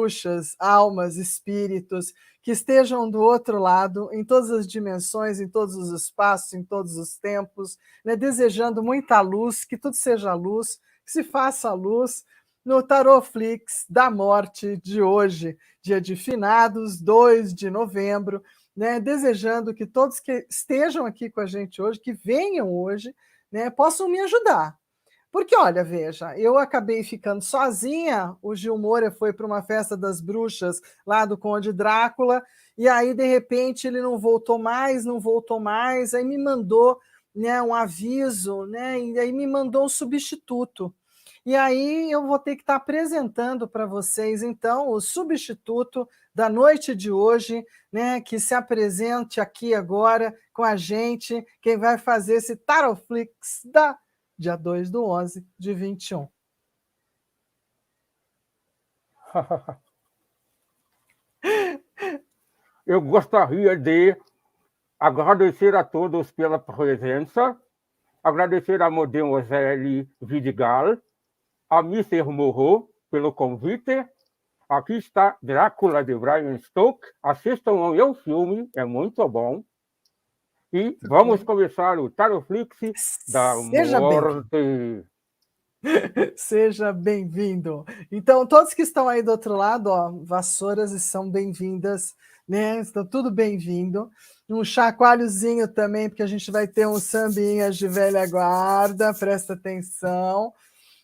bruxas, almas, espíritos, que estejam do outro lado, em todas as dimensões, em todos os espaços, em todos os tempos, né, desejando muita luz, que tudo seja luz, que se faça luz no Tarotflix da morte de hoje, dia de finados, 2 de novembro, né, desejando que todos que estejam aqui com a gente hoje, que venham hoje, né, possam me ajudar. Porque, olha, veja, eu acabei ficando sozinha, o Gil Moura foi para uma festa das bruxas lá do Conde Drácula, e aí, de repente, ele não voltou mais, aí me mandou, né, um aviso, né, e aí me mandou um substituto. E aí eu vou ter que estar apresentando para vocês, então, o substituto da noite de hoje, né, que se apresente aqui agora com a gente, quem vai fazer esse Tarotflix da dia 2/11 de 21. Eu gostaria de agradecer a todos pela presença, agradecer a Mademoiselle Vidigal, a Mr. Moreau pelo convite. Aqui está Drácula de Bram Stoker. Assistam ao meu filme, é muito bom. E vamos começar o Tarotflix da morte. Seja bem-vindo. Então, todos que estão aí do outro lado, ó, vassouras são bem-vindas, né? Estão tudo bem-vindo. Um chacoalhozinho também, porque a gente vai ter um sambinhas de velha guarda, presta atenção.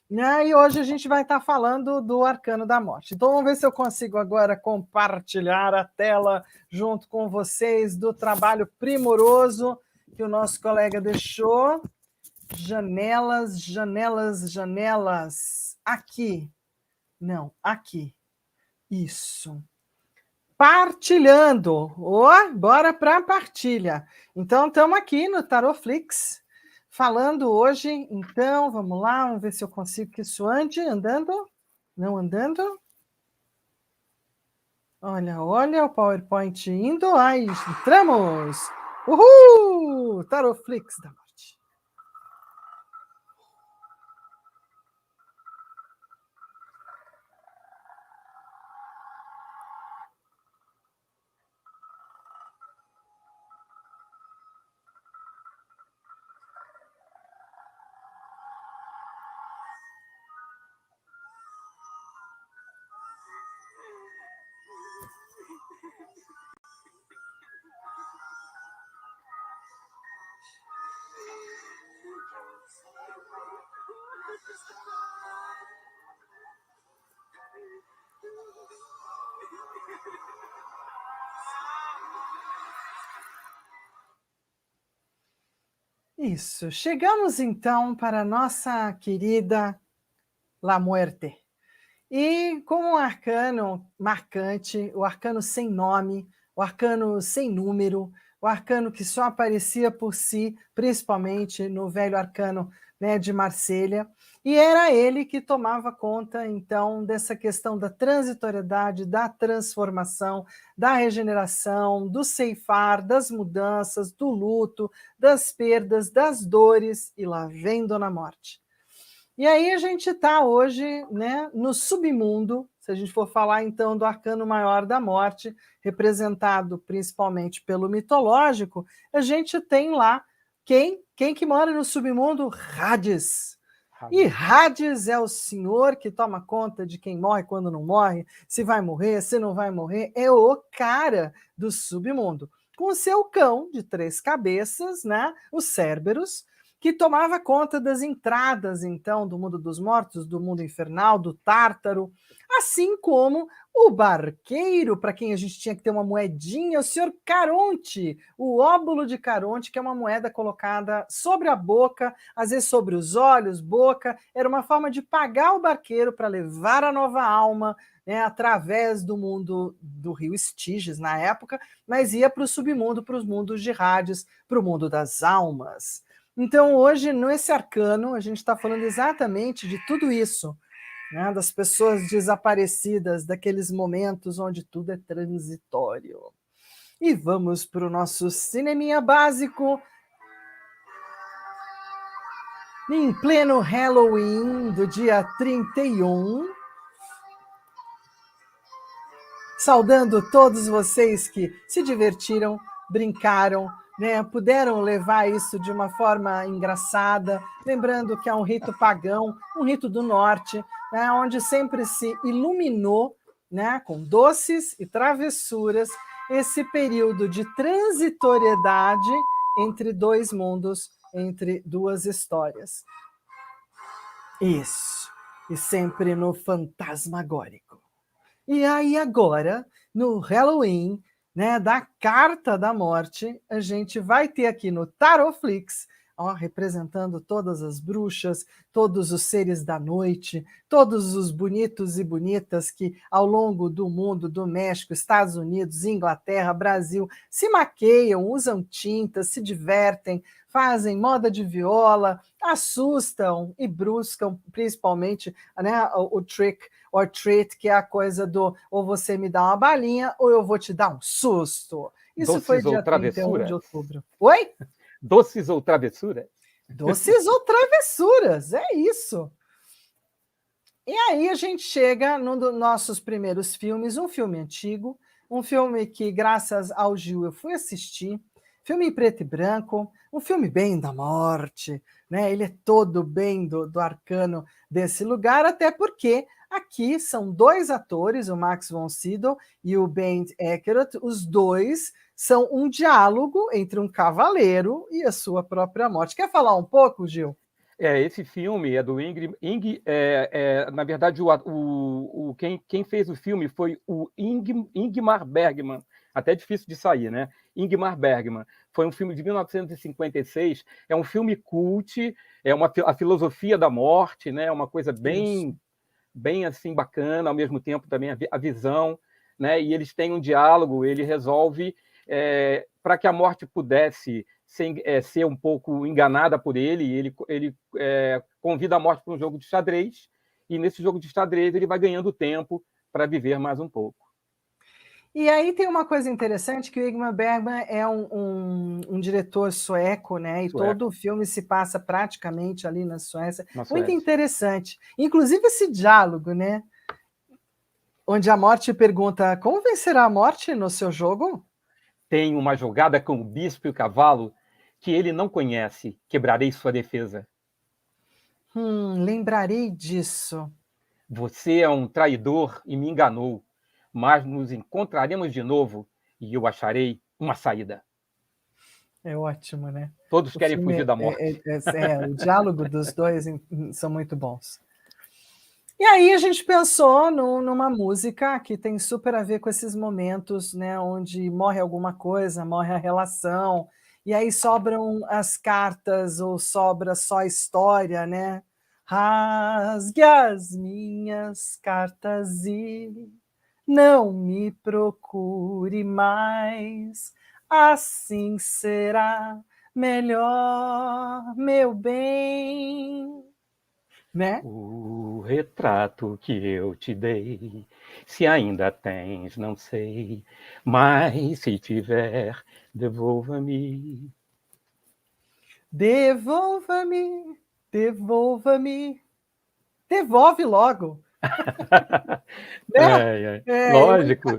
E hoje a gente vai estar falando do Arcano da Morte. Então vamos ver se eu consigo agora compartilhar a tela junto com vocês do trabalho primoroso que o nosso colega deixou. Janelas, janelas, janelas. Aqui. Não, aqui. Isso. Partilhando. Bora para a partilha. Então estamos aqui no Tarotflix, falando hoje, então, vamos lá, vamos ver se eu consigo que isso ande, andando, não andando. Olha, olha o PowerPoint indo, aí entramos! Uhul! Tarotflix da morte. Isso, chegamos então para a nossa querida La Muerte. E com um arcano marcante, o arcano sem nome, o arcano sem número, o arcano que só aparecia por si, principalmente no velho arcano, né, de Marselha, e era ele que tomava conta, então, dessa questão da transitoriedade, da transformação, da regeneração, do ceifar, das mudanças, do luto, das perdas, das dores, e lá vem Dona Morte. E aí a gente está hoje, né, no submundo, se a gente for falar então do arcano maior da morte, representado principalmente pelo mitológico, a gente tem lá quem que mora no submundo? Hades. E Hades é o senhor que toma conta de quem morre quando não morre, se vai morrer, se não vai morrer, é o cara do submundo. Com o seu cão de 3 cabeças, né, o Cerberus, que tomava conta das entradas, então, do mundo dos mortos, do mundo infernal, do Tártaro, assim como o barqueiro, para quem a gente tinha que ter uma moedinha, o senhor Caronte, o óbulo de Caronte, que é uma moeda colocada sobre a boca, às vezes sobre os olhos, boca, era uma forma de pagar o barqueiro para levar a nova alma, né, através do mundo do rio Estiges, na época, mas ia para o submundo, para os mundos de Hades, para o mundo das almas. Então, hoje, nesse arcano, a gente está falando exatamente de tudo isso, né? Das pessoas desaparecidas, daqueles momentos onde tudo é transitório. E vamos para o nosso cineminha básico. Em pleno Halloween do dia 31, saudando todos vocês que se divertiram, brincaram, né, puderam levar isso de uma forma engraçada, lembrando que é um rito pagão, um rito do norte, né, onde sempre se iluminou, né, com doces e travessuras, esse período de transitoriedade entre dois mundos, entre duas histórias. Isso, e sempre no fantasmagórico. E aí agora, no Halloween, né, da Carta da Morte, a gente vai ter aqui no Tarotflix, ó, representando todas as bruxas, todos os seres da noite, todos os bonitos e bonitas que ao longo do mundo, do México, Estados Unidos, Inglaterra, Brasil, se maqueiam, usam tintas, se divertem, fazem moda de viola, assustam e bruscam, principalmente, né, o trick or treat, que é a coisa do ou você me dá uma balinha ou eu vou te dar um susto. Isso foi Doces ou dia 31 de travessuras? outubro. Oi? Doces ou travessuras? Doces ou travessuras, é isso. E aí a gente chega num dos nossos primeiros filmes, um filme antigo, um filme que, graças ao Gil, eu fui assistir, filme em preto e branco, um filme bem da morte, né? Ele é todo bem do arcano desse lugar, até porque aqui são dois atores, o Max von Sydow e o Bernd Eckert, os dois são um diálogo entre um cavaleiro e a sua própria morte. Quer falar um pouco, Gil? Esse filme é do na verdade, quem fez o filme foi o Ingmar Bergman, até difícil de sair, né? Ingmar Bergman. Foi um filme de 1956, é um filme cult, a filosofia da morte, né? Uma coisa Isso. bem assim bacana, ao mesmo tempo também a visão, né? E eles têm um diálogo, ele resolve para que a morte pudesse ser um pouco enganada por ele convida a morte para um jogo de xadrez, e nesse jogo de xadrez ele vai ganhando tempo para viver mais um pouco. E aí tem uma coisa interessante, que o Ingmar Bergman é um diretor sueco, né? E Sueco. todo o filme se passa praticamente ali na Suécia. Na Muito Suécia. interessante. Inclusive esse diálogo, né? Onde a morte pergunta: como vencerá a morte no seu jogo? Tem uma jogada com o bispo e o cavalo que ele não conhece. Quebrarei sua defesa. Lembrarei disso. Você é um traidor e me enganou, mas nos encontraremos de novo e eu acharei uma saída. É ótimo, né? Todos O querem filme fugir da morte. o diálogo dos dois são muito bons. E aí a gente pensou numa música que tem super a ver com esses momentos, né, onde morre alguma coisa, morre a relação, e aí sobram as cartas ou sobra só a história, né? Rasgue as minhas cartas e não me procure mais, assim será melhor, meu bem. Né? O retrato que eu te dei, se ainda tens, não sei, mas se tiver, devolva-me. Devolva-me, devolva-me, devolve logo. Né? Lógico.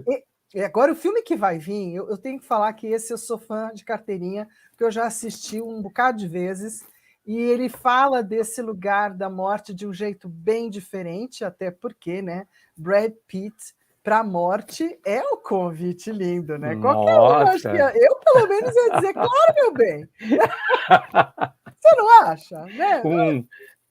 Agora, o filme que vai vir, eu tenho que falar que esse eu sou fã de carteirinha, porque eu já assisti um bocado de vezes, e ele fala desse lugar da morte de um jeito bem diferente, até porque, né, Brad Pitt para a morte é um convite lindo, né? Qualquer um, eu acho que Nossa! eu, pelo menos, ia dizer, claro, meu bem. Você não acha? Né?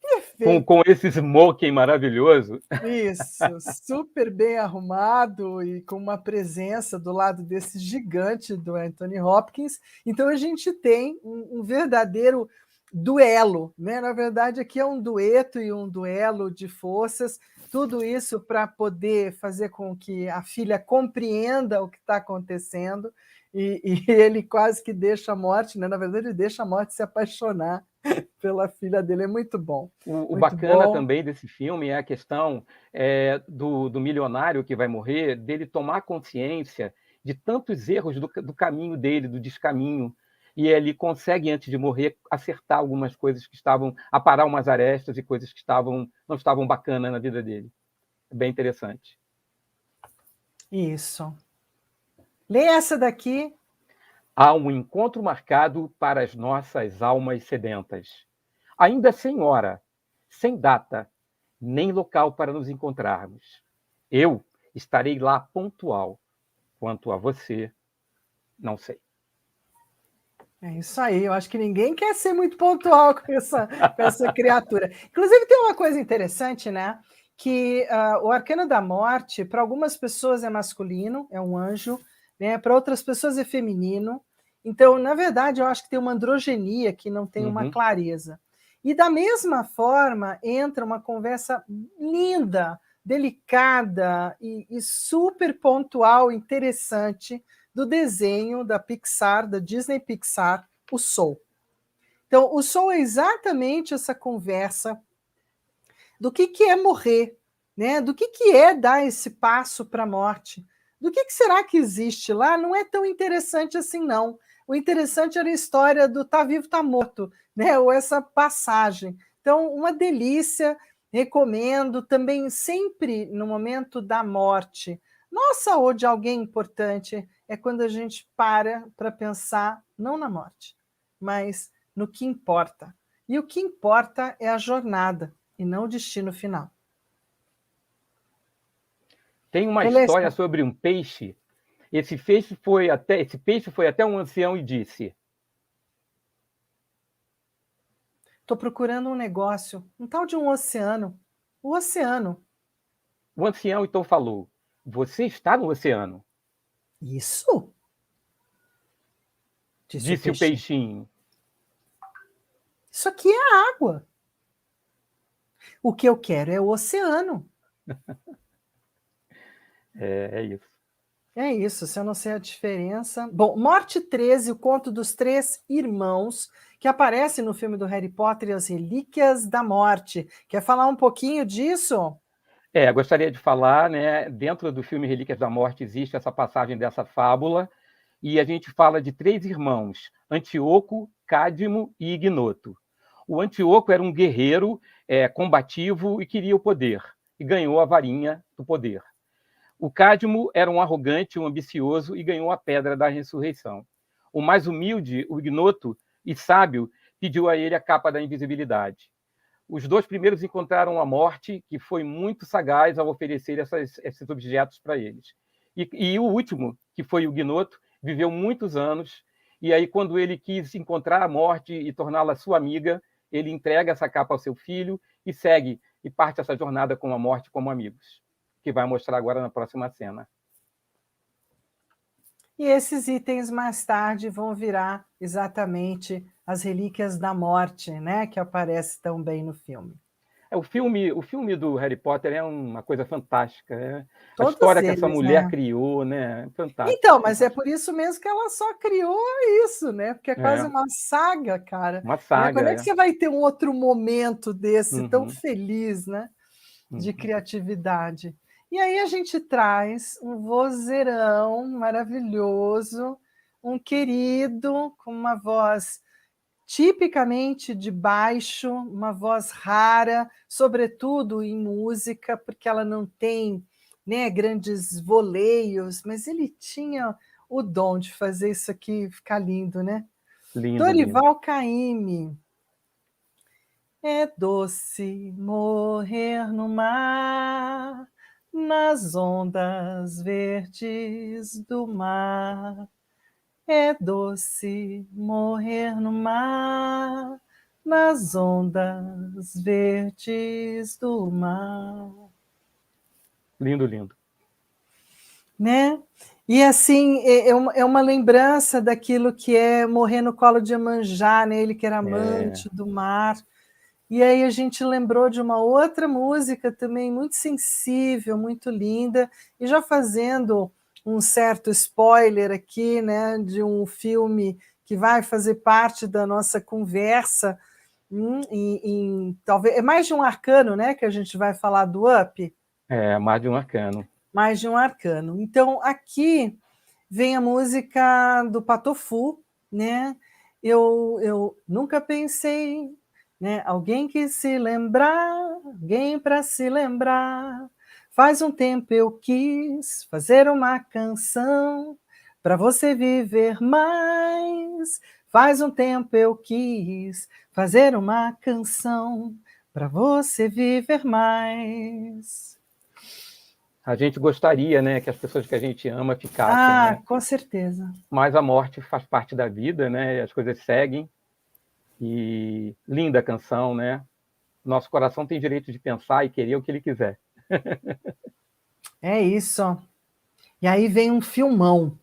Perfeito. Com esse smoking maravilhoso. Isso, super bem arrumado e com uma presença do lado desse gigante do Anthony Hopkins. Então a gente tem um verdadeiro duelo, né? Na verdade, aqui é um dueto e um duelo de forças, tudo isso para poder fazer com que a filha compreenda o que está acontecendo, e ele quase que deixa a morte, né? Na verdade, ele deixa a morte se apaixonar pela filha dele. É muito bom. O Muito bacana bom. também desse filme é a questão do milionário que vai morrer, dele tomar consciência de tantos erros do caminho dele, do descaminho, e ele consegue, antes de morrer, acertar algumas coisas que estavam, aparar umas arestas e coisas que não estavam bacanas na vida dele. É bem interessante. Isso. Lê essa daqui. Há um encontro marcado para as nossas almas sedentas. Ainda sem hora, sem data, nem local para nos encontrarmos. Eu estarei lá pontual. Quanto a você, não sei. É isso aí, eu acho que ninguém quer ser muito pontual com essa criatura. Inclusive, tem uma coisa interessante, né? Que o arcano da morte, para algumas pessoas é masculino, é um anjo, né? Para outras pessoas é feminino. Então, na verdade, eu acho que tem uma androgenia que não tem uma clareza. E da mesma forma, entra uma conversa linda, delicada e super pontual, interessante, do desenho da Pixar, da Disney Pixar, o Soul. Então, o Soul é exatamente essa conversa do que é morrer, né? Do que é dar esse passo para a morte. Do que será que existe lá? Não é tão interessante assim, não. O interessante era a história do tá vivo, tá morto, né? Ou essa passagem. Então, uma delícia, recomendo também sempre no momento da morte. Nossa, ou de alguém importante, é quando a gente para pensar não na morte, mas no que importa. E o que importa é a jornada e não o destino final. Tem uma história sobre um peixe. Esse peixe foi até um ancião e disse: estou procurando um negócio, um tal de um oceano. O oceano. O ancião então falou: você está no oceano. Isso? Disse o peixinho. Isso aqui é água. O que eu quero é o oceano. É isso. É isso, se eu não sei a diferença. Bom, Morte 13, o conto dos três irmãos, que aparece no filme do Harry Potter e as Relíquias da Morte. Quer falar um pouquinho disso? Gostaria de falar, né? Dentro do filme Relíquias da Morte existe essa passagem dessa fábula, e a gente fala de três irmãos, Antíoco, Cádmo e Ignoto. O Antíoco era um guerreiro combativo e queria o poder, e ganhou a varinha do poder. O Cádmo era um arrogante, um ambicioso, e ganhou a pedra da ressurreição. O mais humilde, o Ignoto, e sábio, pediu a ele a capa da invisibilidade. Os dois primeiros encontraram a morte, que foi muito sagaz ao oferecer esses objetos para eles. E o último, que foi o Ignoto, viveu muitos anos, e aí quando ele quis encontrar a morte e torná-la sua amiga, ele entrega essa capa ao seu filho e segue, e parte essa jornada com a morte como amigos, que vai mostrar agora na próxima cena. E esses itens mais tarde vão virar exatamente as Relíquias da Morte, né, que aparece tão bem no filme. O filme do Harry Potter é uma coisa fantástica. A Todos história que eles, essa mulher né? criou, né? Fantástico. Então, mas é por isso mesmo que ela só criou isso, né? Porque é quase uma saga, cara. Uma saga. Quando é que você vai ter um outro momento desse tão Uhum. feliz, né? De criatividade. E aí a gente traz um vozeirão maravilhoso, um querido com uma voz tipicamente de baixo, uma voz rara, sobretudo em música, porque ela não tem, né, grandes voleios, mas ele tinha o dom de fazer isso aqui ficar lindo, né? Lindo, Dorival lindo. Caymmi. É doce morrer no mar, nas ondas verdes do mar. É doce morrer no mar, nas ondas verdes do mar. Lindo, lindo. Né? E assim, é uma lembrança daquilo que é morrer no colo de Iemanjá, né? Ele que era amante do mar. E aí a gente lembrou de uma outra música também muito sensível, muito linda, e já fazendo um certo spoiler aqui, né, de um filme que vai fazer parte da nossa conversa, talvez é mais de um arcano, né, que a gente vai falar do Up. Mais de um arcano. Mais de um arcano. Então, aqui vem a música do Patofu, né? Eu nunca pensei, né? Alguém que se lembrar, alguém para se lembrar. Faz um tempo eu quis fazer uma canção para você viver mais. Faz um tempo eu quis fazer uma canção para você viver mais. A gente gostaria, né, que as pessoas que a gente ama ficassem, né? Com certeza. Mas a morte faz parte da vida, né? E as coisas seguem. E linda a canção, né? Nosso coração tem direito de pensar e querer o que ele quiser. É isso. E aí vem um filmão,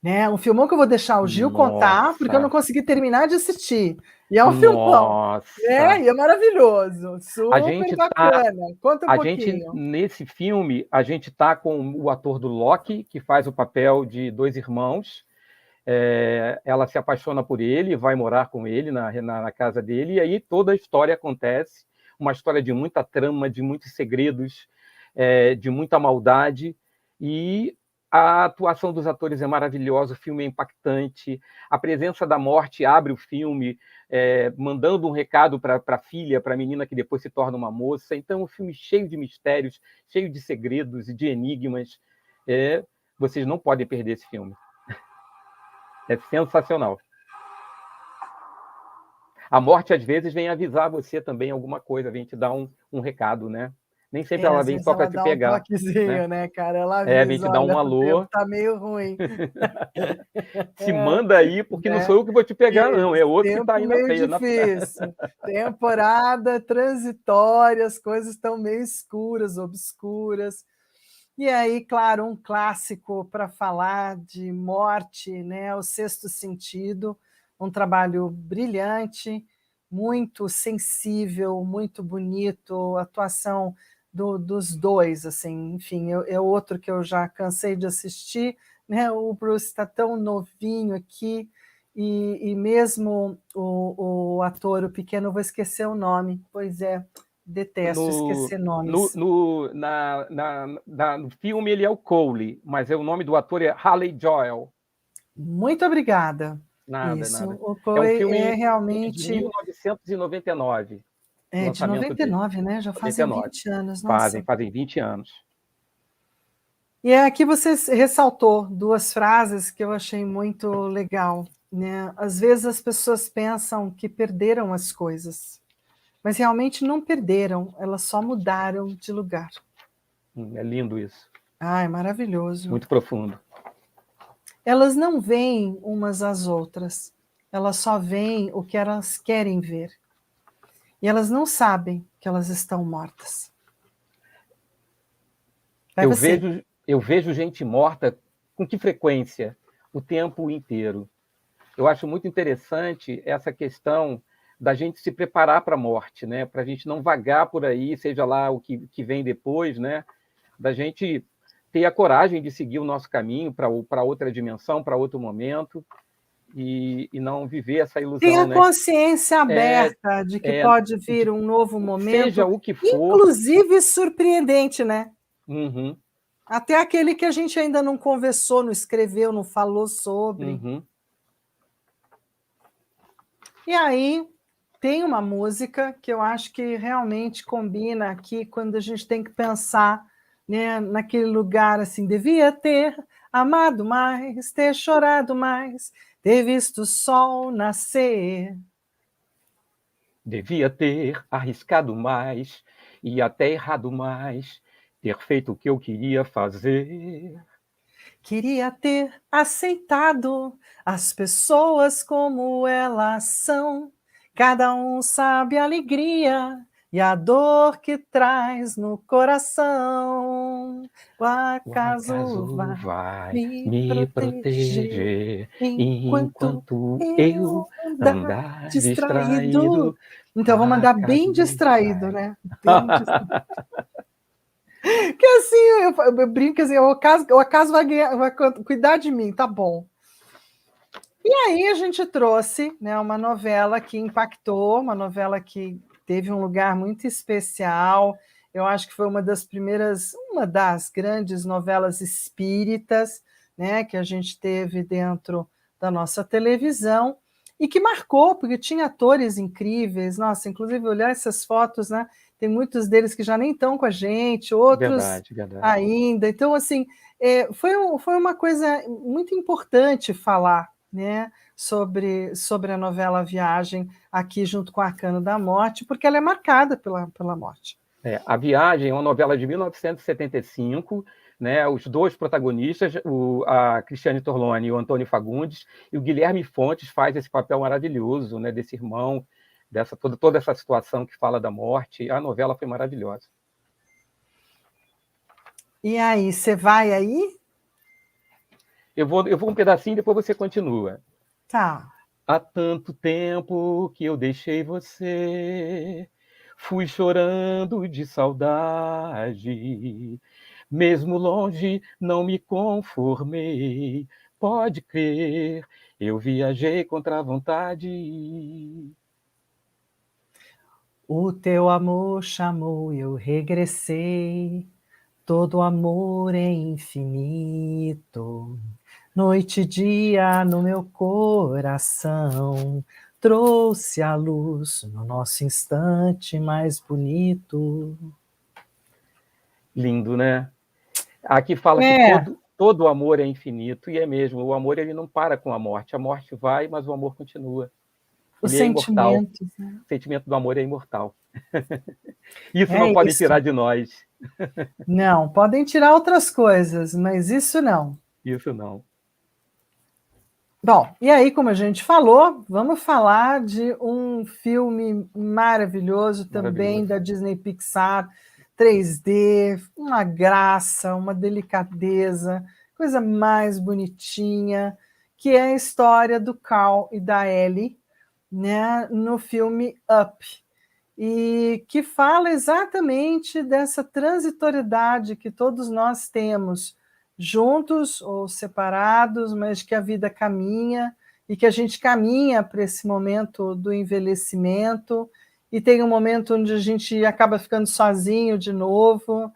né? Um filmão que eu vou deixar o Gil contar, porque eu não Nossa, consegui terminar de assistir. E é um filmão, né? nossa. E é maravilhoso, A super gente bacana. Conta um a gente pouquinho. nesse filme, a gente tá com o ator do Loki, que faz o papel de dois irmãos. Ela se apaixona por ele, vai morar com ele na casa dele, e aí toda a história acontece, uma história de muita trama, de muitos segredos, de muita maldade, e a atuação dos atores é maravilhosa, o filme é impactante, a presença da morte abre o filme, mandando um recado para a filha, para a menina que depois se torna uma moça. Então, um filme cheio de mistérios, cheio de segredos e de enigmas. Vocês não podem perder esse filme. É sensacional. A morte, às vezes, vem avisar você também alguma coisa, vem te dar um recado, né? Nem sempre ela Às vem vezes só para ela te dá um pegar, né? toquezinho, né, cara? Ela Vem avisa, te dar um olha, o tempo alô, tá meio ruim. se manda aí, porque não Né? sou eu que vou te pegar, não, é Isso, outro que está tempo aí meio difícil. Temporada transitória, as coisas estão meio escuras, obscuras. E aí, claro, um clássico para falar de morte, né? O Sexto Sentido, um trabalho brilhante, muito sensível, muito bonito, atuação dos dois, assim, enfim, é outro que eu já cansei de assistir, né? O Bruce está tão novinho aqui, e mesmo o ator, o pequeno, eu vou esquecer o nome, pois é, detesto no, esquecer no, nomes. no, no filme ele é o Cole, mas o nome do ator é Haley Joel. Muito obrigada. Nada, Isso, nada. o É um Chloe é filme de realmente 1999, de lançamento dele. 99, né? Já fazem 99. 20 anos, Fazem, nossa. fazem 20 anos. E aqui você ressaltou duas frases que eu achei muito legal, né? Às vezes as pessoas pensam que perderam as coisas, mas realmente não perderam, elas só mudaram de lugar. É lindo isso. Ah, é maravilhoso. Muito profundo. Elas não veem umas às outras, elas só veem o que elas querem ver. E elas não sabem que elas estão mortas. Vai você. Eu vejo gente morta com que frequência? O tempo inteiro. Eu acho muito interessante essa questão da gente se preparar para a morte, né? Para a gente não vagar por aí, seja lá o que vem depois, né? Da gente ter a coragem de seguir o nosso caminho para outra dimensão, para outro momento, e não viver essa Tem ilusão, a né? consciência aberta de que pode vir um novo Seja momento, o que for. inclusive surpreendente, né? Uhum, Até aquele que a gente ainda não conversou, não escreveu, não falou sobre. uhum. E aí tem uma música que eu acho que realmente combina aqui quando a gente tem que pensar, né, naquele lugar assim, devia ter amado mais, ter chorado mais, ter visto o sol nascer. Devia ter arriscado mais e até errado mais, ter feito o que eu queria fazer. Queria ter aceitado as pessoas como elas são. Cada um sabe a alegria e a dor que traz no coração. O O acaso acaso vai vai me me proteger proteger enquanto enquanto eu eu andar andar distraído. distraído. Então, vou mandar bem Acaso distraído, vai. né? Bem distraído. Que assim, eu brinco assim, o acaso vai cuidar de mim, tá bom. E aí a gente trouxe, né, uma novela que impactou, uma novela que teve um lugar muito especial. Eu acho que foi uma das grandes novelas espíritas, né, que a gente teve dentro da nossa televisão e que marcou, porque tinha atores incríveis. Nossa, inclusive olhar essas fotos, né, tem muitos deles que já nem estão com a gente, outros Verdade, verdade. ainda. Então, assim, foi uma coisa muito importante falar, né, sobre a novela Viagem aqui junto com Arcano da Morte, porque ela é marcada pela morte. A Viagem é uma novela de 1975, né? Os dois protagonistas, a Cristiane Torlone e o Antônio Fagundes, e o Guilherme Fontes faz esse papel maravilhoso, né, desse irmão, toda essa situação que fala da morte. A novela foi maravilhosa. E aí, você vai aí? Eu vou um pedacinho, depois você continua. Tá. Há tanto tempo que eu deixei você, fui chorando de saudade. Mesmo longe, não me conformei. Pode crer, eu viajei contra a vontade. O teu amor chamou, eu regressei. Todo amor é infinito. Noite e dia no meu coração. Trouxe a luz no nosso instante mais bonito. Lindo, né? Aqui fala que todo amor é infinito, e é mesmo. O amor ele não para com a morte. A morte vai, mas o amor continua. Os Ele é imortal. sentimentos, né? O sentimento do amor é imortal. Isso É não podem isso. tirar de nós. Não, podem tirar outras coisas, mas isso não. Isso não. Bom, e aí, como a gente falou, vamos falar de um filme maravilhoso também da Disney Pixar, 3D, uma graça, uma delicadeza, coisa mais bonitinha, que é a história do Cal e da Ellie, né, no filme Up, e que fala exatamente dessa transitoriedade que todos nós temos, juntos ou separados, mas que a vida caminha e que a gente caminha para esse momento do envelhecimento e tem um momento onde a gente acaba ficando sozinho de novo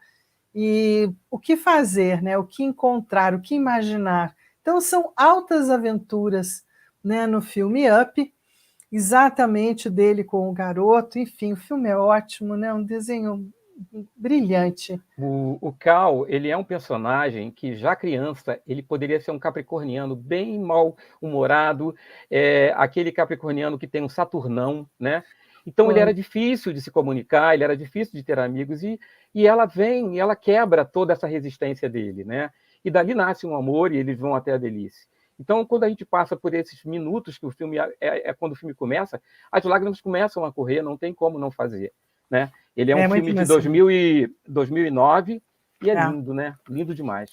e o que fazer, né? O que encontrar, o que imaginar. Então são altas aventuras, né, no filme Up, exatamente dele com o garoto. Enfim, o filme é ótimo, né? Um desenho brilhante. O Cal, ele é um personagem que, já criança, ele poderia ser um capricorniano bem mal-humorado, aquele capricorniano que tem um Saturnão, né? Então, ele era difícil de se comunicar, ele era difícil de ter amigos, e ela vem e ela quebra toda essa resistência dele, né? E dali nasce um amor e eles vão até a velhice. Então, quando a gente passa por esses minutos que o filme quando o filme começa, as lágrimas começam a correr, não tem como não fazer, né? Ele é um muito filme de emocionante. 2009 e é lindo, né? Lindo demais.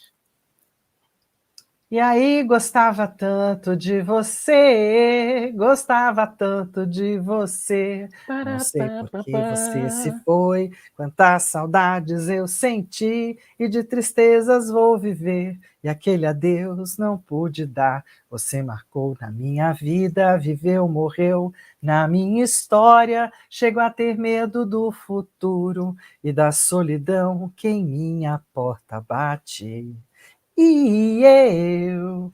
E aí, gostava tanto de você, gostava tanto de você. Não sei por que você se foi, quantas saudades eu senti, e de tristezas vou viver, e aquele adeus não pude dar. Você marcou na minha vida, viveu, morreu na minha história. Chego a ter medo do futuro e da solidão que em minha porta bate. E eu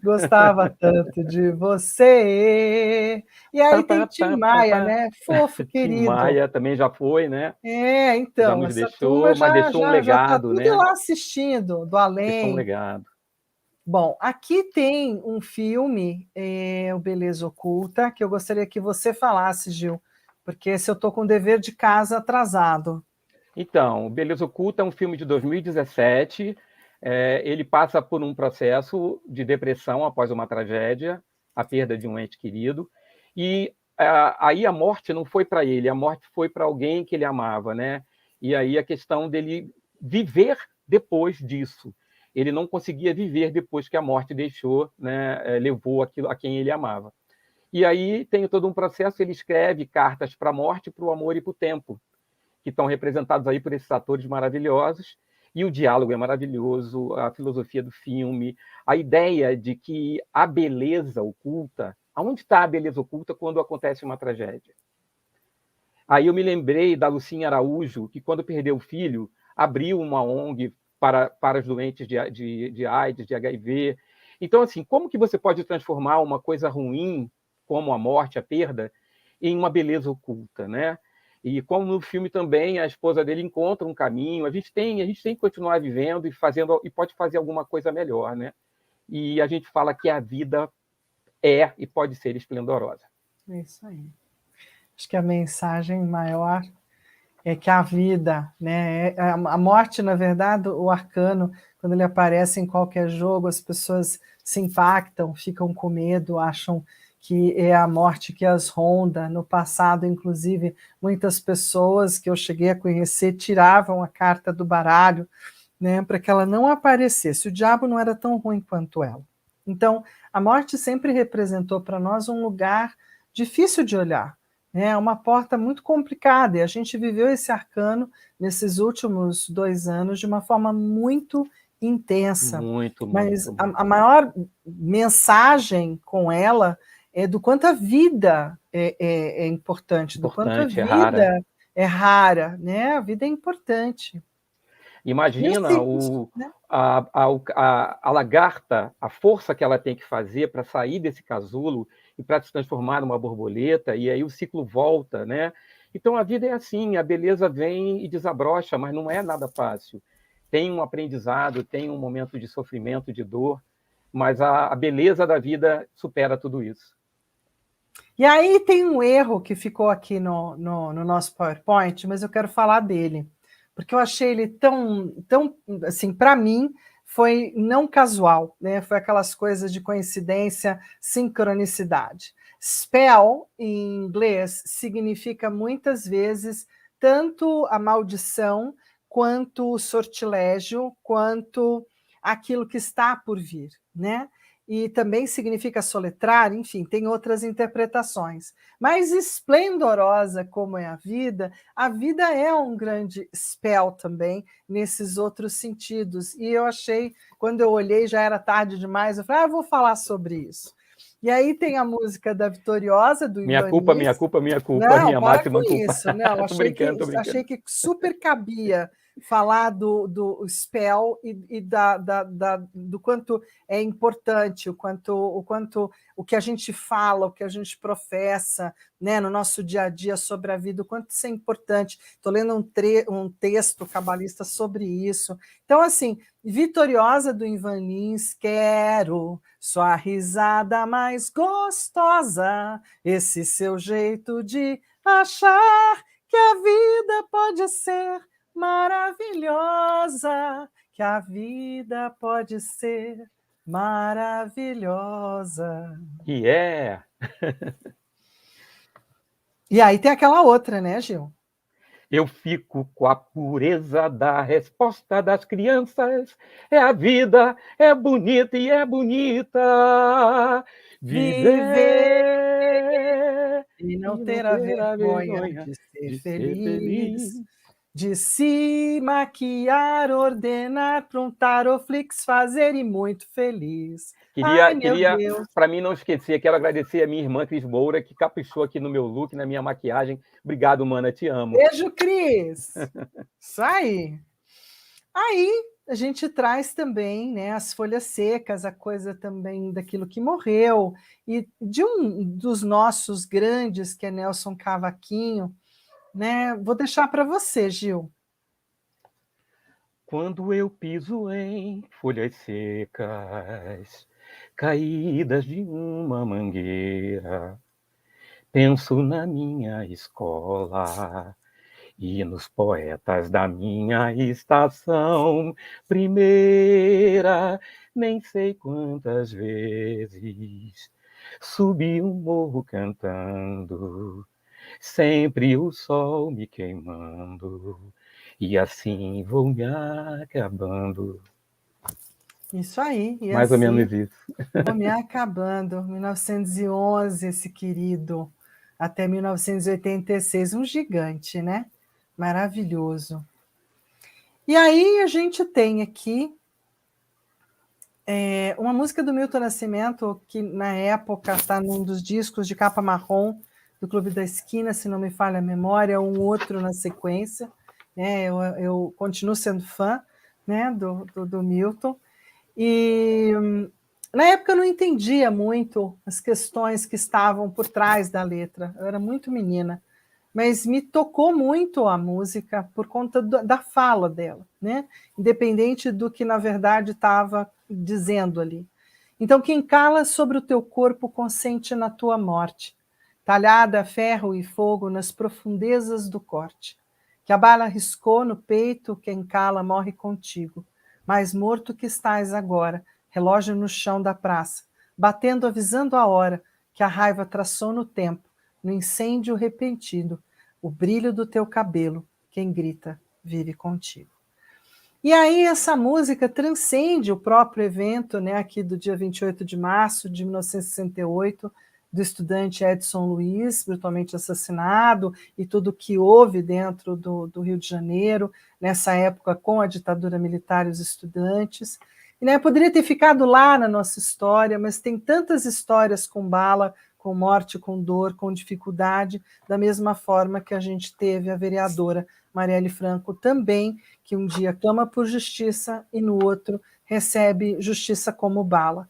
gostava tanto de você. E aí tem Tim Maia, né? Fofo, Tim querido. Maia também já foi, né? Já Então, nos essa turma deixou, mas deixou um já está legado, tudo né? lá assistindo, do Deixou um além. legado. Bom, aqui tem um filme, o Beleza Oculta, que eu gostaria que você falasse, Gil, porque esse eu estou com o dever de casa atrasado. Então, Beleza Oculta é um filme de 2017. Ele passa por um processo de depressão após uma tragédia, a perda de um ente querido. E aí a morte não foi para ele, a morte foi para alguém que ele amava, né? E aí a questão dele viver depois disso. Ele não conseguia viver depois que a morte deixou, né? Levou aquilo a quem ele amava. E aí tem todo um processo, ele escreve cartas para a morte, para o amor e para o tempo, que estão representados aí por esses atores maravilhosos, e o diálogo é maravilhoso, a filosofia do filme, a ideia de que a beleza oculta, aonde está a beleza oculta quando acontece uma tragédia? Aí eu me lembrei da Lucinha Araújo, que quando perdeu o filho, abriu uma ONG para os doentes de AIDS, de HIV. Então, assim, como que você pode transformar uma coisa ruim, como a morte, a perda, em uma beleza oculta, né? E como no filme também a esposa dele encontra um caminho, a gente tem que continuar vivendo e pode fazer alguma coisa melhor, né? E a gente fala que a vida é e pode ser esplendorosa. É isso aí. Acho que a mensagem maior é que a vida, né? A morte, na verdade, o arcano, quando ele aparece em qualquer jogo, as pessoas se impactam, ficam com medo, acham que é a morte que as ronda. No passado, inclusive, muitas pessoas que eu cheguei a conhecer tiravam a carta do baralho, né, para que ela não aparecesse. O diabo não era tão ruim quanto ela. Então, a morte sempre representou para nós um lugar difícil de olhar, né, uma porta muito complicada, e a gente viveu esse arcano nesses últimos 2 anos de uma forma muito intensa. Muito, Mas muito. a maior mensagem com ela é do quanto a vida é importante, do quanto a vida é rara, né? A vida é importante. Imagina né? a lagarta, a força que ela tem que fazer para sair desse casulo e para se transformar numa borboleta, e aí o ciclo volta, né? Então a vida é assim, a beleza vem e desabrocha, mas não é nada fácil. Tem um aprendizado, tem um momento de sofrimento, de dor, mas a beleza da vida supera tudo isso. E aí tem um erro que ficou aqui no nosso PowerPoint, mas eu quero falar dele, porque eu achei ele tão assim, para mim, foi não casual, né? Foi aquelas coisas de coincidência, sincronicidade. Spell, em inglês, significa muitas vezes tanto a maldição, quanto o sortilégio, quanto aquilo que está por vir, né? E também significa soletrar, enfim, tem outras interpretações. Mas esplendorosa como é a vida é um grande spell também, nesses outros sentidos. E eu achei, quando eu olhei, já era tarde demais, eu falei, vou falar sobre isso. E aí tem a música da Vitoriosa, do Minha Ivanis. culpa, minha culpa, minha culpa, Não, minha para máxima com culpa. isso. Não, Tô brincando. achei que super cabia falar do spell e do quanto é importante, o que a gente fala, o que a gente professa, né, no nosso dia a dia sobre a vida, o quanto isso é importante. Estou lendo um texto cabalista sobre isso. Então, assim, Vitoriosa do Ivan Lins, quero sua risada mais gostosa, esse seu jeito de achar que a vida pode ser maravilhosa, que a vida pode ser maravilhosa. E é. E aí tem aquela outra, né, Gil? Eu fico com a pureza da resposta das crianças. É a vida, é bonita e é bonita. Viver e não e não ter a ter a vergonha vergonha de ser de ser feliz, feliz. de se maquiar, ordenar, aprontar, oflix, fazer e muito feliz. Ai, meu Deus. Para mim não esquecer, quero agradecer a minha irmã Cris Moura, que caprichou aqui no meu look, na minha maquiagem. Obrigado, mana, te amo. Beijo, Cris. Isso aí. Aí a gente traz também, né, as folhas secas, a coisa também daquilo que morreu, e de um dos nossos grandes, que é Nelson Cavaquinho, né? Vou deixar para você, Gil. Quando eu piso em folhas secas, caídas de uma mangueira, penso na minha escola e nos poetas da minha estação primeira. Nem sei quantas vezes subi um morro cantando, sempre o sol me queimando, e assim vou me acabando. Isso aí. E Mais assim, ou menos isso. vou me acabando. 1911, esse querido, até 1986, um gigante, né? Maravilhoso. E aí a gente tem aqui uma música do Milton Nascimento, que na época está num dos discos de capa marrom do Clube da Esquina, se não me falha a memória, um outro na sequência. Eu continuo sendo fã, né, do Milton. E na época eu não entendia muito as questões que estavam por trás da letra, eu era muito menina, mas me tocou muito a música por conta da fala dela, né? Independente do que, na verdade, estava dizendo ali. Então, quem cala sobre o teu corpo consente na tua morte, talhada a ferro e fogo nas profundezas do corte. Que a bala riscou no peito, quem cala morre contigo. Mais morto que estás agora, relógio no chão da praça, batendo, avisando a hora, que a raiva traçou no tempo, no incêndio repentino, o brilho do teu cabelo, quem grita, vive contigo. E aí essa música transcende o próprio evento, né, aqui do dia 28 de março de 1968, do estudante Edson Luiz, brutalmente assassinado, e tudo que houve dentro do Rio de Janeiro, nessa época com a ditadura militar e os estudantes. E, né, poderia ter ficado lá na nossa história, mas tem tantas histórias com bala, com morte, com dor, com dificuldade, da mesma forma que a gente teve a vereadora Marielle Franco também, que um dia clama por justiça e no outro recebe justiça como bala.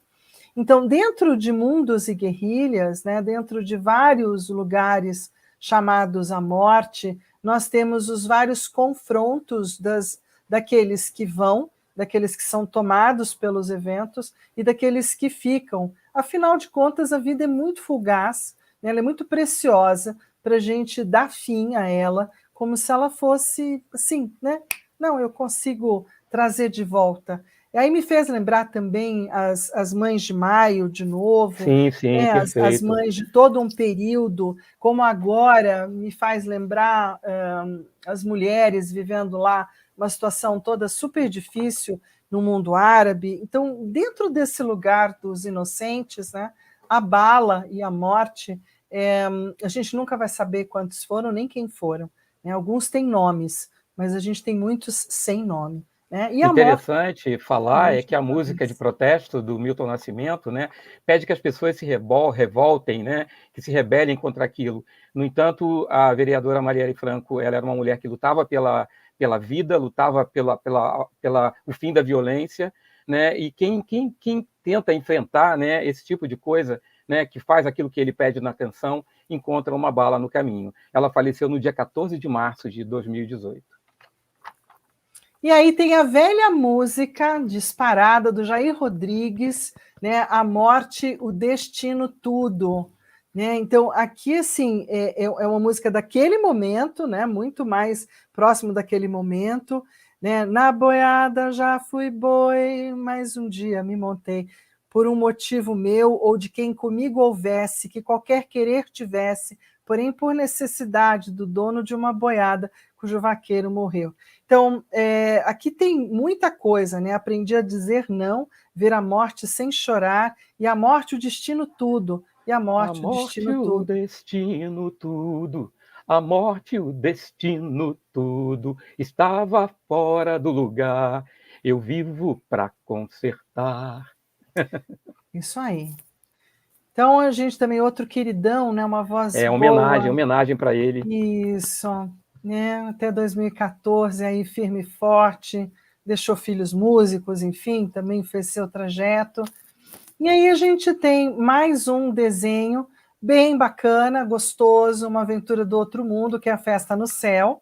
Então, dentro de Mundos e Guerrilhas, né, dentro de vários lugares chamados à morte, nós temos os vários confrontos daqueles que vão, daqueles que são tomados pelos eventos e daqueles que ficam. Afinal de contas, a vida é muito fugaz, né, ela é muito preciosa para a gente dar fim a ela, como se ela fosse assim, né? Não, eu consigo trazer de volta. E aí me fez lembrar também as mães de maio, de novo, Sim, sim, né? As perfeito. mães de todo um período, como agora me faz lembrar as mulheres vivendo lá uma situação toda super difícil no mundo árabe. Então, dentro desse lugar dos inocentes, né, a bala e a morte, a gente nunca vai saber quantos foram, nem quem foram. Né? Alguns têm nomes, mas a gente tem muitos sem nome. Né? E a morte Interessante falar também é que a de música de protesto do Milton Nascimento, né, pede que as pessoas se revoltem, né, que se rebelem contra aquilo. No entanto, a vereadora Marielle Franco, ela era uma mulher que lutava pela vida, lutava pela o fim da violência, né, e quem tenta enfrentar, né, esse tipo de coisa, né, que faz aquilo que ele pede na canção, encontra uma bala no caminho. Ela faleceu no dia 14 de março de 2018. E aí tem a velha música disparada do Jair Rodrigues, né? A morte, o destino, tudo. Né? Então, aqui, assim, é uma música daquele momento, né? Muito mais próximo daquele momento. Né? Na boiada já fui boi, mas um dia me montei por um motivo meu ou de quem comigo houvesse, que qualquer querer tivesse, porém por necessidade do dono de uma boiada, cujo vaqueiro morreu. Então, aqui tem muita coisa, né? Aprendi a dizer não, ver a morte sem chorar, e a morte, o destino, tudo. E a A morte, o morte, destino, o tudo. destino, tudo. A morte, o destino, tudo. Estava fora do lugar. Eu vivo para consertar. Isso aí. Então, a gente também, outro queridão, né? Uma voz É boa. homenagem para ele. Isso. Né? Até 2014, aí firme e forte, deixou filhos músicos, enfim, também fez seu trajeto. E aí a gente tem mais um desenho bem bacana, gostoso, uma aventura do outro mundo, que é a Festa no Céu,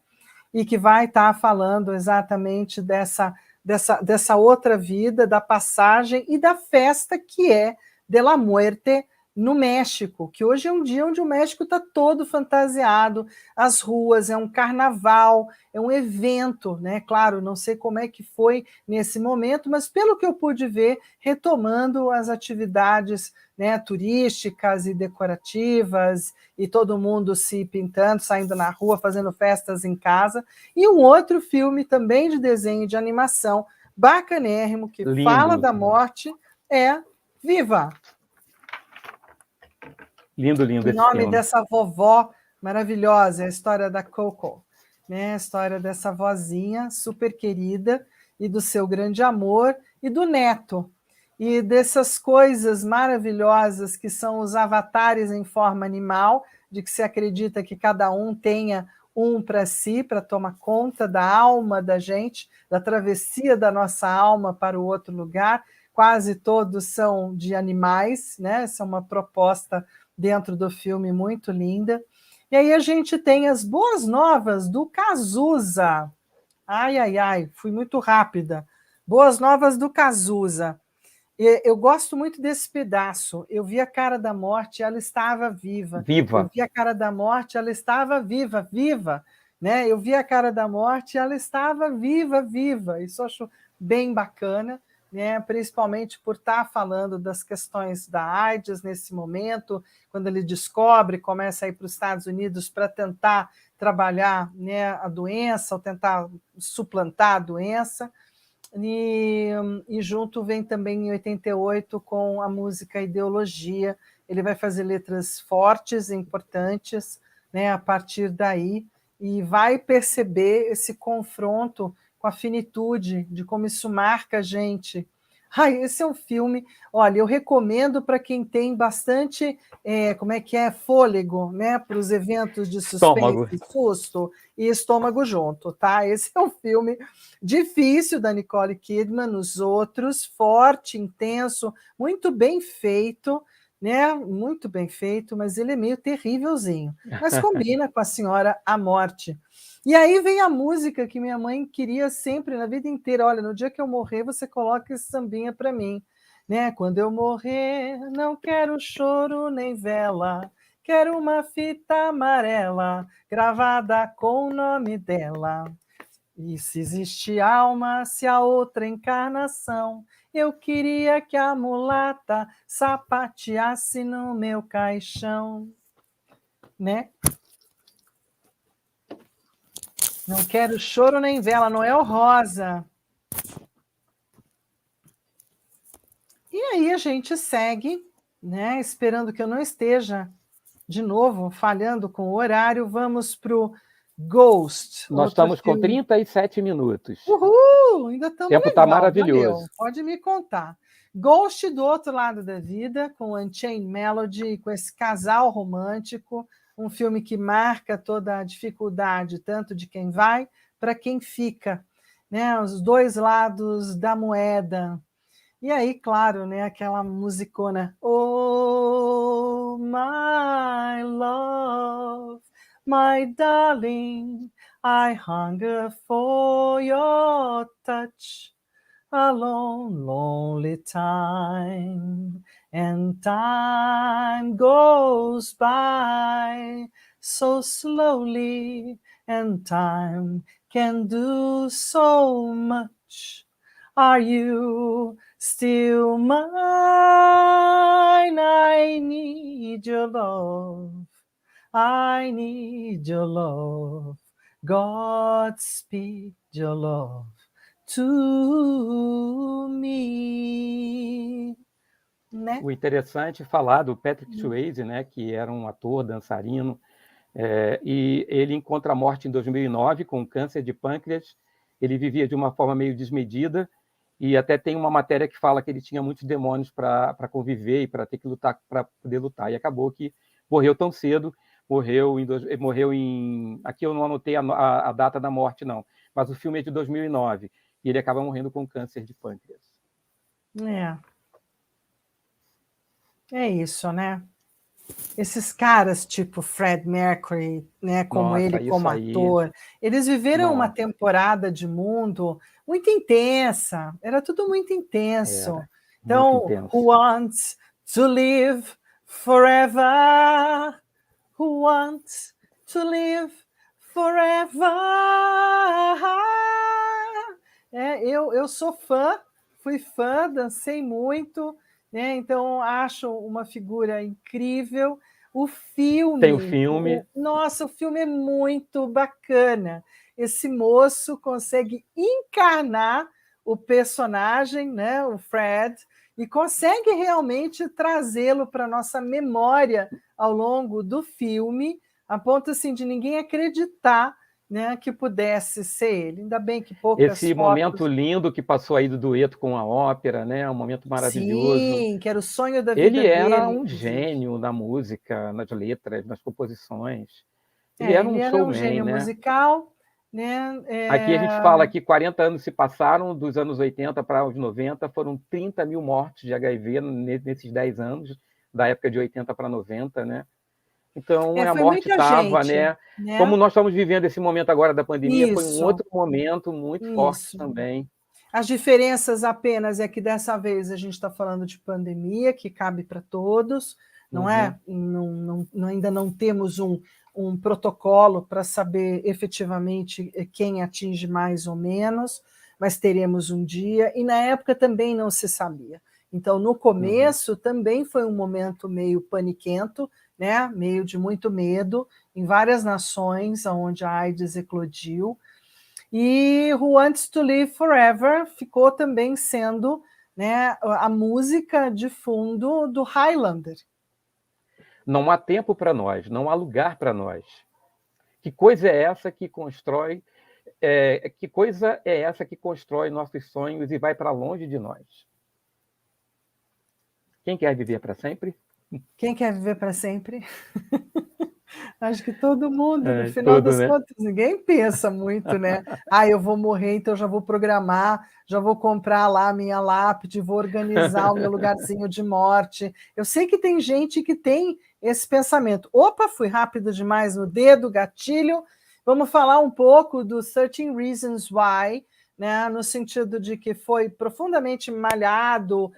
e que vai estar falando exatamente dessa outra vida, da passagem e da festa que é de la Muerte no México, que hoje é um dia onde o México está todo fantasiado, as ruas, é um carnaval, é um evento, né? Claro, não sei como é que foi nesse momento, mas pelo que eu pude ver, retomando as atividades, né, turísticas e decorativas, e todo mundo se pintando, saindo na rua, fazendo festas em casa, e um outro filme também de desenho de animação, bacanérrimo, que fala Lindo, da morte, é Viva! lindo, lindo Em esse nome filme. dessa vovó maravilhosa, é a história da Coco, né? A história dessa vozinha super querida e do seu grande amor e do neto. E dessas coisas maravilhosas que são os avatares em forma animal, de que se acredita que cada um tenha um para si, para tomar conta da alma da gente, da travessia da nossa alma para o outro lugar. Quase todos são de animais, né? Essa é uma proposta dentro do filme muito linda. E aí a gente tem as boas novas do Cazuza. Ai, ai, ai, fui muito rápida. Boas novas do Cazuza. Eu gosto muito desse pedaço. Eu vi a cara da morte, ela estava viva. Viva. Eu vi a cara da morte, ela estava viva, viva. Né? Eu vi a cara da morte, ela estava viva, viva. Isso eu acho bem bacana, né? Principalmente por estar falando das questões da AIDS nesse momento, quando ele descobre, começa a ir para os Estados Unidos para tentar trabalhar, né, a doença, ou tentar suplantar a doença. E junto vem também em 88 com a música Ideologia. Ele vai fazer letras fortes, importantes, né, a partir daí, e vai perceber esse confronto com a finitude, de como isso marca a gente. Ai, esse é um filme, olha, eu recomendo para quem tem bastante, como é que é, fôlego, né, para os eventos de suspense, Estômago. susto e estômago junto, tá? Esse é um filme difícil da Nicole Kidman, os outros, forte, intenso, muito bem feito, né? Muito bem feito, mas ele é meio terrívelzinho. Mas combina com a Senhora à Morte. E aí vem a música que minha mãe queria sempre, na vida inteira. Olha, no dia que eu morrer, você coloca esse sambinha para mim. Né? Quando eu morrer, não quero choro nem vela, quero uma fita amarela gravada com o nome dela. E se existe alma, se há outra encarnação, eu queria que a mulata sapateasse no meu caixão. Né? Não quero choro nem vela, Noel Rosa. E aí a gente segue, né, esperando que eu não esteja, de novo, falhando com o horário. Vamos para o Ghost. Nós estamos com 37 minutos. Uhul! Ainda estamos legal. O tempo está maravilhoso. Valeu, pode me contar. Ghost do Outro Lado da Vida, com Unchained Melody, com esse casal romântico, um filme que marca toda a dificuldade, tanto de quem vai para quem fica, né? Os dois lados da moeda. E aí, claro, né, aquela musicona, Oh, my love, my darling, I hunger for your touch, a long, lonely time, and time goes by so slowly, and time can do so much. Are you still mine? I need your love. I need your love. Godspeed your love to me. Né? O interessante é falar do Patrick Swayze, né, que era um ator, dançarino, e ele encontra a morte em 2009 com câncer de pâncreas. Ele vivia de uma forma meio desmedida, e até tem uma matéria que fala que ele tinha muitos demônios para conviver e para ter que lutar, para poder lutar. E acabou que morreu tão cedo, morreu em... Aqui eu não anotei a data da morte, não, mas o filme é de 2009, e ele acaba morrendo com câncer de pâncreas. É isso, né? Esses caras tipo Fred Mercury, né, como Nossa, ele como ator, eles viveram uma temporada de mundo muito intensa, era tudo muito intenso. Então, muito intenso. Who wants to live forever? Who wants to live forever? Eu sou fã, fui fã, dancei muito, né? Então acho uma figura incrível. O filme, tem o filme. Nossa, o filme é muito bacana. Esse moço consegue encarnar o personagem, né, o Fred, e consegue realmente trazê-lo para a nossa memória ao longo do filme, a ponto assim, de ninguém acreditar, né, que pudesse ser ele. Ainda bem que poucas Esse fotos... momento lindo que passou aí do dueto com a ópera, né? Um momento maravilhoso. Sim, que era o sonho da vida dele. Ele era dele, um gênio na música, nas letras, nas composições. Ele era Ele um era um showman, gênio né? musical, né? Aqui a gente fala que 40 anos se passaram, dos anos 80 para os 90, foram 30 mil mortes de HIV nesses 10 anos, da época de 80 para 90, né? Então, a Foi morte muita estava, gente, né? né? Como nós estamos vivendo esse momento agora da pandemia, foi um Isso, outro momento muito forte isso. também. As diferenças apenas é que dessa vez a gente está falando de pandemia, que cabe para todos, não é? Ainda não temos um protocolo para saber efetivamente quem atinge mais ou menos, mas teremos um dia, e na época também não se sabia. Então, no começo, também foi um momento meio paniquento, né? Meio de muito medo, em várias nações onde a AIDS eclodiu, e Who Wants to Live Forever ficou também sendo, né, a música de fundo do Highlander. Não há tempo para nós, não há lugar para nós. Que coisa é essa que constrói? Que coisa é essa que constrói nossos sonhos e vai para longe de nós? Quem quer viver para sempre? Quem quer viver para sempre? Acho que todo mundo, no final Tudo, das né? contas, ninguém pensa muito, né? Eu vou morrer, então já vou programar, já vou comprar lá a minha lápide, vou organizar o meu lugarzinho de morte. Eu sei que tem gente que tem esse pensamento. Opa, fui rápido demais no dedo, gatilho. Vamos falar um pouco do 13 Reasons Why, né? No sentido de que foi profundamente malhado,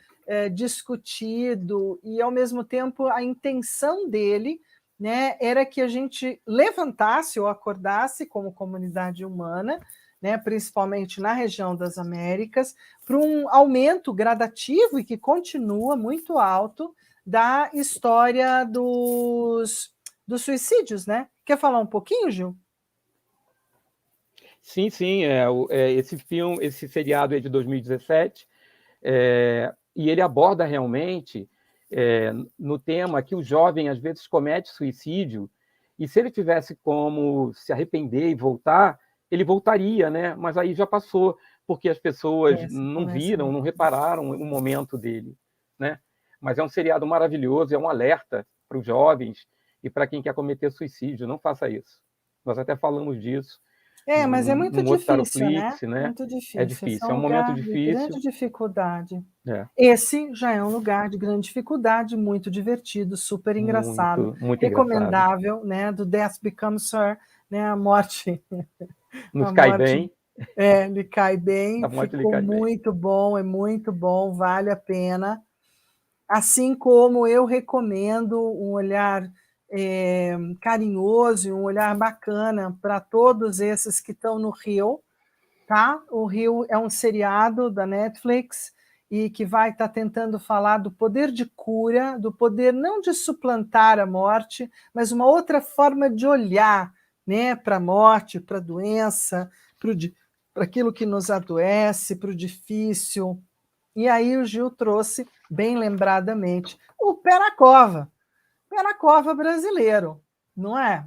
discutido, e ao mesmo tempo a intenção dele, né, era que a gente levantasse ou acordasse como comunidade humana, né, principalmente na região das Américas, para um aumento gradativo e que continua muito alto da história dos suicídios, né? Quer falar um pouquinho, Gil? Sim, sim. Esse filme, esse seriado é de 2017, e ele aborda realmente no tema que o jovem às vezes comete suicídio, e se ele tivesse como se arrepender e voltar, ele voltaria, né? Mas aí já passou, porque as pessoas não viram, não repararam o momento dele, né? Mas é um seriado maravilhoso, é um alerta para os jovens e para quem quer cometer suicídio. Não faça isso. Nós até falamos disso Mas é muito num outro difícil, né? Taroflix, né? Muito É difícil. Esse é difícil, é um um momento lugar de grande difícil. dificuldade. É. Esse já é um lugar de grande dificuldade, muito divertido, super engraçado, Muito, muito engraçado. recomendável, né? Do Death Becomes Her, né? A morte, Nos cai bem. lhe cai bem, A morte lhe ficou cai bem. muito bom, é muito bom, vale a pena. Assim como eu recomendo um olhar carinhoso e um olhar bacana para todos esses que estão no Rio, tá? O Rio é um seriado da Netflix e que vai estar tentando falar do poder de cura, do poder não de suplantar a morte, mas uma outra forma de olhar, né, para a morte, para a doença, para aquilo que nos adoece, para o difícil. E aí o Gil trouxe, bem lembradamente, o Pé na Cova brasileiro, não é?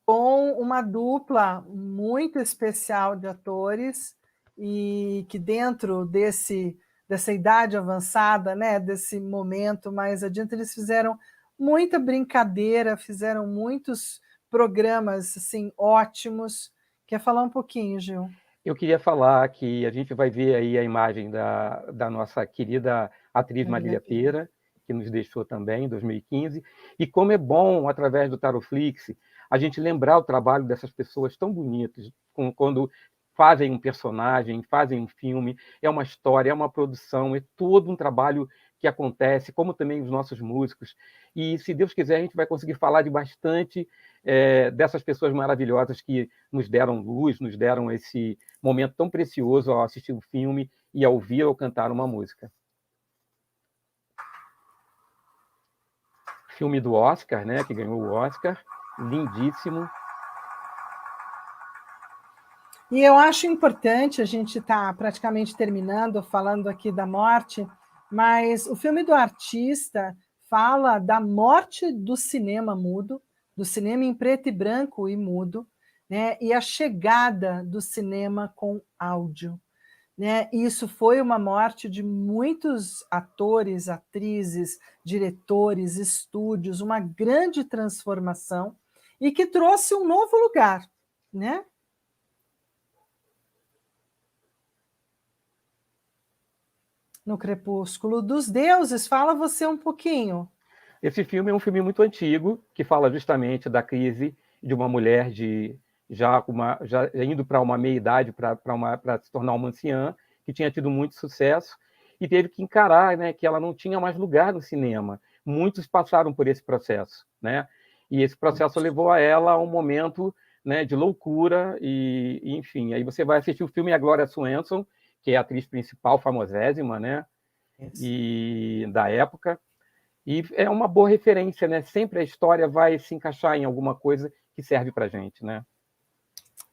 Com uma dupla muito especial de atores e que dentro dessa idade avançada, né, desse momento mais adiante, eles fizeram muita brincadeira, fizeram muitos programas assim ótimos. Quer falar um pouquinho, Gil? Eu queria falar que a gente vai ver aí a imagem da nossa querida atriz Marília Pêra, que nos deixou também em 2015, e como é bom, através do Taroflix, a gente lembrar o trabalho dessas pessoas tão bonitas, quando fazem um personagem, fazem um filme, é uma história, é uma produção, é todo um trabalho que acontece, como também os nossos músicos. E, se Deus quiser, a gente vai conseguir falar de bastante dessas pessoas maravilhosas que nos deram luz, nos deram esse momento tão precioso ao assistir um filme e ao ouvir ou cantar uma música. Filme do Oscar, né, que ganhou o Oscar, lindíssimo. E eu acho importante, a gente está praticamente terminando, falando aqui da morte, mas o filme do artista fala da morte do cinema mudo, do cinema em preto e branco e mudo, né? E a chegada do cinema com áudio. Né? E isso foi uma morte de muitos atores, atrizes, diretores, estúdios, uma grande transformação. e que trouxe um novo lugar, né? No Crepúsculo dos Deuses, fala você um pouquinho. Esse filme é um filme muito antigo, que fala justamente da crise de uma mulher já indo para uma meia-idade, para se tornar uma anciã, que tinha tido muito sucesso, e teve que encarar, né, que ela não tinha mais lugar no cinema. Muitos passaram por esse processo, né? E esse processo levou a ela a um momento, né, de loucura, enfim. Aí você vai assistir o filme e a Gloria Swanson, que é a atriz principal, famosésima, né? E da época. E é uma boa referência, né? Sempre a história vai se encaixar em alguma coisa que serve para a gente, né?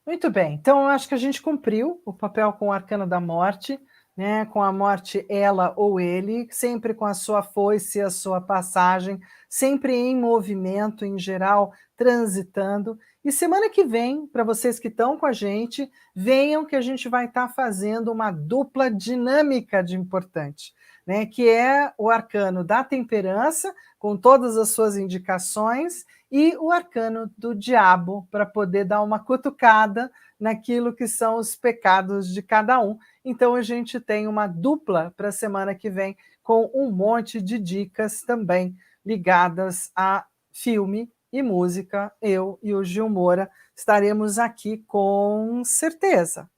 Muito bem. Então, eu acho que a gente cumpriu o papel com o Arcano da Morte, né? Com a morte, ela ou ele, sempre com a sua foice, a sua passagem, sempre em movimento, em geral, transitando. E semana que vem, para vocês que estão com a gente, venham que a gente vai estar fazendo uma dupla dinâmica de importante, né? Que é o Arcano da Temperança, com todas as suas indicações, e o Arcano do Diabo, para poder dar uma cutucada naquilo que são os pecados de cada um. Então, a gente tem uma dupla para a semana que vem, com um monte de dicas também ligadas a filme e música. Eu e o Gil Moura estaremos aqui com certeza.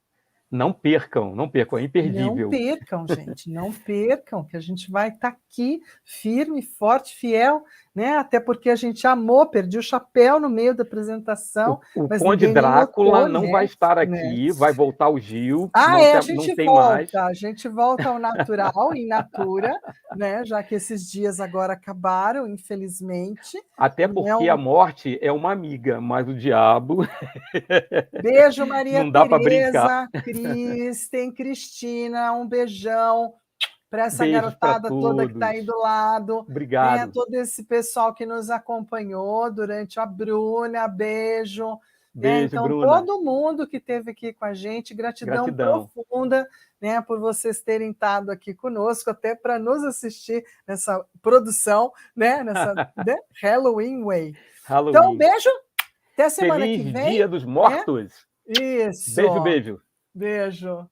Não percam, é imperdível. Não percam, gente, não percam, que a gente vai estar aqui firme, forte, fiel, né? Até porque a gente amou, perdi o chapéu no meio da apresentação. O mas Conde Drácula notou, não né? vai estar aqui, vai voltar o Gil, a não gente tem volta, mais. a gente volta ao natural, in natura, né? Já que esses dias agora acabaram, infelizmente. Até porque a morte é uma amiga, mas o diabo... Beijo, Maria não dá para brincar. Tereza, Kristen, Cristina, um beijão para essa Beijos para garotada toda que está aí todos. do lado. Obrigado. Né, todo esse pessoal que nos acompanhou durante a Bruna, beijo. Beijo, Então, Bruna. todo mundo que esteve aqui com a gente, gratidão. Profunda, né, por vocês terem estado aqui conosco, até para nos assistir nessa produção, né, nessa né, Halloween Way. Halloween. Então, beijo, até semana Feliz que vem. Dia dos Mortos. Isso. Beijo, beijo. Beijo.